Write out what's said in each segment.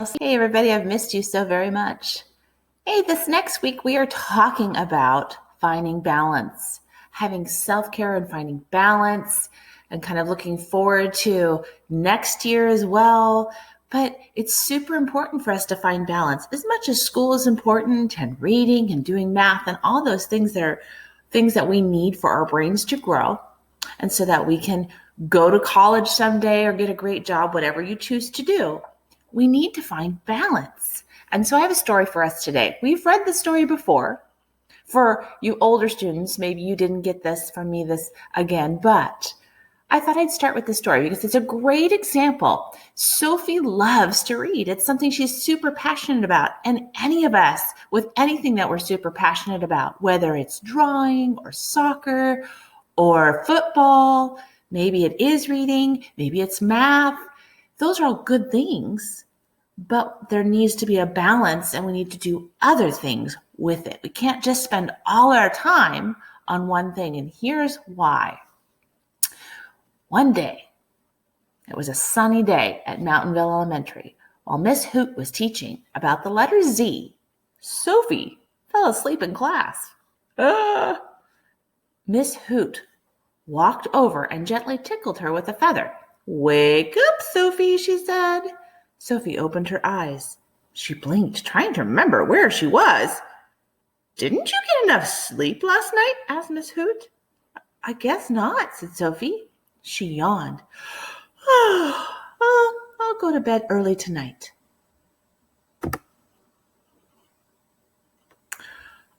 Hey everybody, I've missed you so very much. Hey, this next week we are talking about finding balance, having self-care and finding balance, and kind of looking forward to next year as well. But it's super important for us to find balance. As much as school is important and reading and doing math and all those things that are things that we need for our brains to grow and so that we can go to college someday or get a great job, whatever you choose to do. We need to find balance. And so I have a story for us today. We've read the story before. For you older students, maybe you didn't get this from me this again, but I thought I'd start with the story because it's a great example. Sophie loves to read. It's something she's super passionate about. And any of us with anything that we're super passionate about, whether it's drawing or soccer or football, maybe it is reading, maybe it's math, those are all good things, but there needs to be a balance and we need to do other things with it. We can't just spend all our time on one thing, and here's why. One day, it was a sunny day at Mountainville Elementary. While Miss Hoot was teaching about the letter Z, Sophie fell asleep in class. Miss Hoot walked over and gently tickled her with a feather. "Wake up, Sophie," she said. Sophie opened her eyes. She blinked, trying to remember where she was. "Didn't you get enough sleep last night?" asked Miss Hoot. "I guess not," said Sophie. She yawned. I'll go to bed early tonight."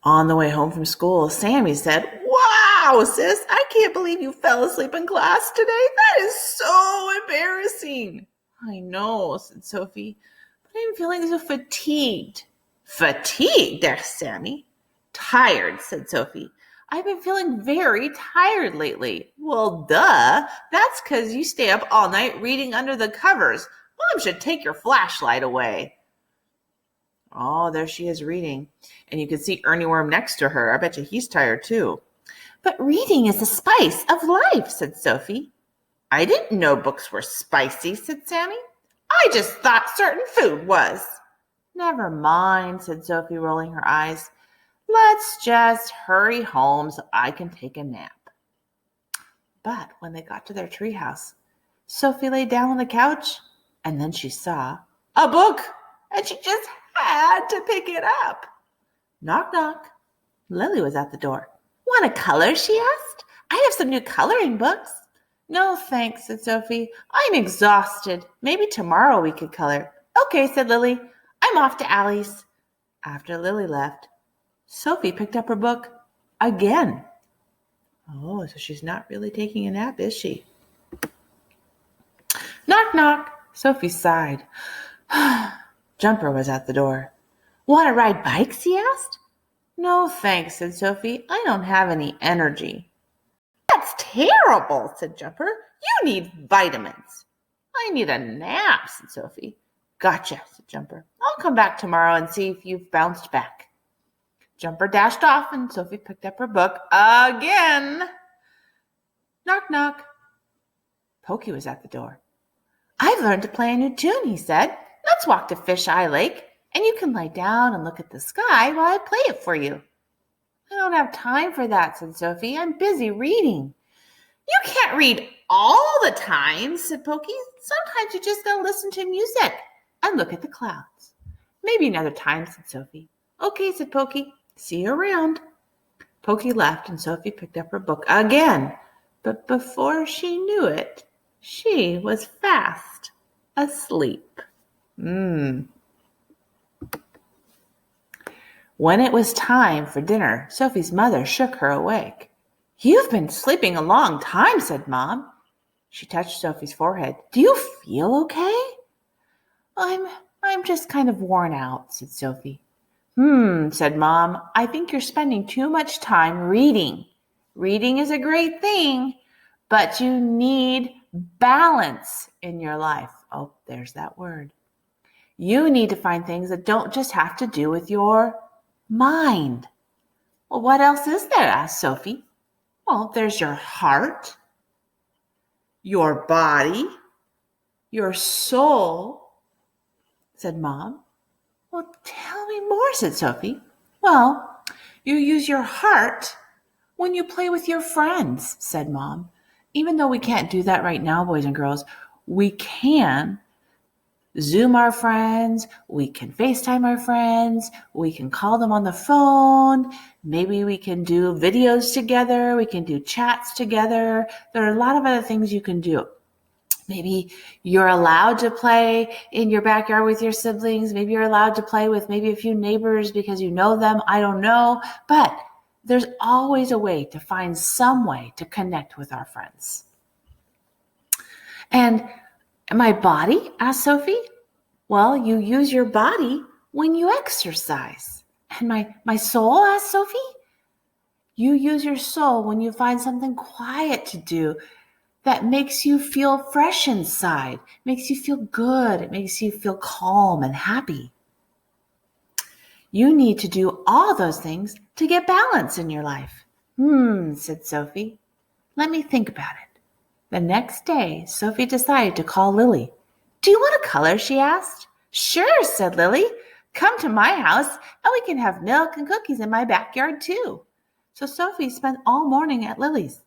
On the way home from school, Sammy said, "Wow, sis, I can't believe you fell asleep in class today. That is so embarrassing." "I know," said Sophie, "but I'm feeling so fatigued." "Fatigued?" asked Sammy. "Tired," said Sophie. "I've been feeling very tired lately." "Well, duh. That's because you stay up all night reading under the covers. Mom should take your flashlight away." Oh, there she is reading. And you can see Ernie Worm next to her. I bet you he's tired too. "But reading is the spice of life," said Sophie. "I didn't know books were spicy," said Sammy. "I just thought certain food was." "Never mind," said Sophie, rolling her eyes. "Let's just hurry home so I can take a nap." But when they got to their treehouse, Sophie lay down on the couch, and then she saw a book, and she just had to pick it up. Knock, knock. Lily was at the door. "Want a color?" she asked. "I have some new coloring books." "No, thanks," said Sophie. "I'm exhausted. Maybe tomorrow we could color." "Okay," said Lily. "I'm off to Allie's." After Lily left, Sophie picked up her book again. Oh, so she's not really taking a nap, is she? Knock, knock. Sophie sighed. Jumper was at the door. "Want to ride bikes?" he asked. "No, thanks," said Sophie. "I don't have any energy." "That's terrible," said Jumper. "You need vitamins." "I need a nap," said Sophie. "Gotcha," said Jumper. "I'll come back tomorrow and see if you've bounced back." Jumper dashed off, and Sophie picked up her book again. Knock, knock. Pokey was at the door. "I've learned to play a new tune," he said. "Let's walk to Fish Eye Lake, and you can lie down and look at the sky while I play it for you." "I don't have time for that," said Sophie. "I'm busy reading." "You can't read all the time," said Pokey. "Sometimes you just gotta listen to music and look at the clouds." "Maybe another time," said Sophie. "Okay," said Pokey. "See you around." Pokey left, and Sophie picked up her book again. But before she knew it, she was fast asleep. When it was time for dinner, Sophie's mother shook her awake. "You've been sleeping a long time," said Mom. She touched Sophie's forehead. "Do you feel okay?" I'm just kind of worn out," said Sophie. Said Mom. "I think you're spending too much time reading. Reading is a great thing, but you need balance in your life." Oh, there's that word. You need to find things that don't just have to do with your mind. "Well, what else is there?" asked Sophie. "Well, there's your heart, your body, your soul, said Mom. Well, tell me more, said Sophie. Well, you use your heart when you play with your friends, said Mom. Even though we can't do that right now, boys and girls, we can Zoom our friends, we can FaceTime our friends, we can call them on the phone, maybe we can do videos together, we can do chats together. There are a lot of other things you can do. Maybe you're allowed to play in your backyard with your siblings. Maybe you're allowed to play with maybe a few neighbors because you know them. I don't know. But there's always a way to find some way to connect with our friends. And my body, asked Sophie. Well, you use your body when you exercise. And my soul, asked Sophie. You use your soul when you find something quiet to do that makes you feel fresh inside, makes you feel good, it makes you feel calm and happy. You need to do all those things to get balance in your life. Said Sophie. Let me think about it. The next day, Sophie decided to call Lily. Do you want a color? She asked. Sure, said Lily. Come to my house and we can have milk and cookies in my backyard too. So Sophie spent all morning at Lily's.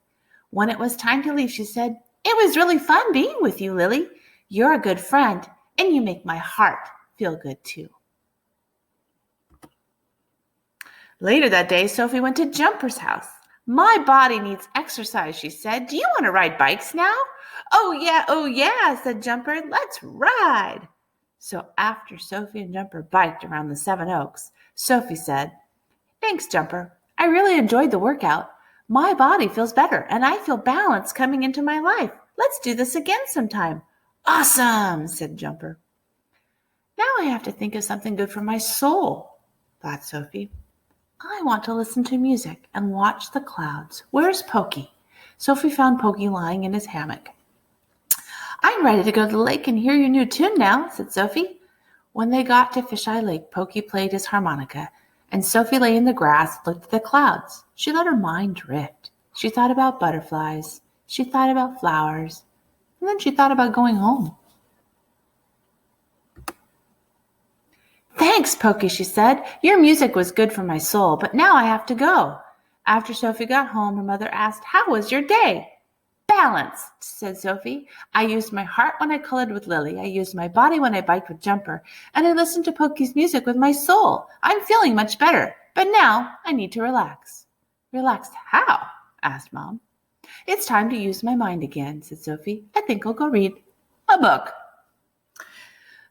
When it was time to leave, she said, It was really fun being with you, Lily. You're a good friend, and you make my heart feel good too. Later that day, Sophie went to Jumper's house. My body needs exercise, she said. Do you want to ride bikes now? Oh yeah, said Jumper. Let's ride. So after Sophie and Jumper biked around the 7 Oaks, Sophie said, Thanks, Jumper. I really enjoyed the workout. My body feels better, and I feel balance coming into my life. Let's do this again sometime. Awesome, said Jumper. Now I have to think of something good for my soul, thought Sophie. I want to listen to music and watch the clouds. Where's Pokey? Sophie found Pokey lying in his hammock. I'm ready to go to the lake and hear your new tune now, said Sophie. When they got to Fisheye Lake, Pokey played his harmonica, and Sophie lay in the grass and looked at the clouds. She let her mind drift. She thought about butterflies. She thought about flowers. And then she thought about going home. Thanks, Pokey, she said. Your music was good for my soul, but now I have to go. After Sophie got home, her mother asked, How was your day? Balanced, said Sophie. I used my heart when I colored with Lily. I used my body when I biked with Jumper. And I listened to Pokey's music with my soul. I'm feeling much better, but now I need to relax. Relax how? Asked Mom. It's time to use my mind again, said Sophie. I think I'll go read a book.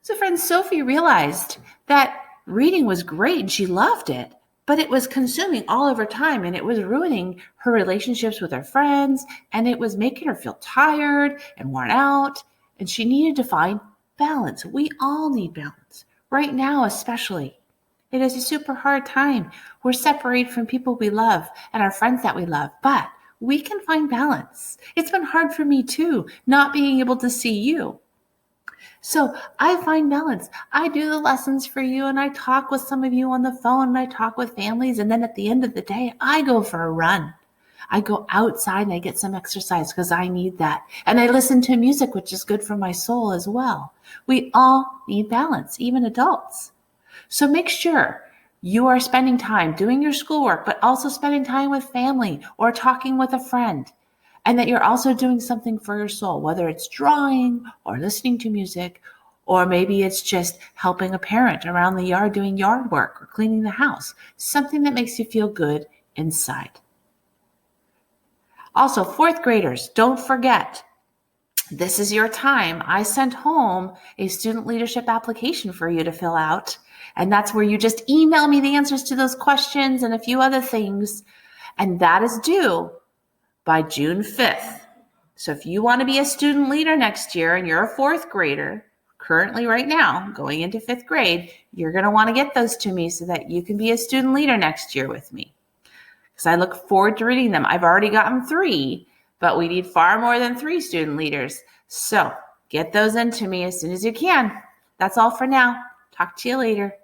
So friends, Sophie realized that reading was great and she loved it, but it was consuming all of her time and it was ruining her relationships with her friends and it was making her feel tired and worn out and she needed to find balance. We all need balance. Right now especially. It is a super hard time. We're separated from people we love and our friends that we love, but we can find balance. It's been hard for me too, not being able to see you. So I find balance. I do the lessons for you and I talk with some of you on the phone and I talk with families. And then at the end of the day, I go for a run. I go outside and I get some exercise because I need that. And I listen to music, which is good for my soul as well. We all need balance, even adults. So make sure you are spending time doing your schoolwork, but also spending time with family or talking with a friend. And that you're also doing something for your soul, whether it's drawing or listening to music, or maybe it's just helping a parent around the yard doing yard work or cleaning the house, something that makes you feel good inside. Also, 4th graders, don't forget, this is your time. I sent home a student leadership application for you to fill out, and that's where you just email me the answers to those questions and a few other things, and that is due by June 5th. So if you want to be a student leader next year and you're a 4th grader, currently right now, going into 5th grade, you're going to want to get those to me so that you can be a student leader next year with me. Because I look forward to reading them. I've already gotten 3, but we need far more than 3 student leaders. So get those into me as soon as you can. That's all for now. Talk to you later.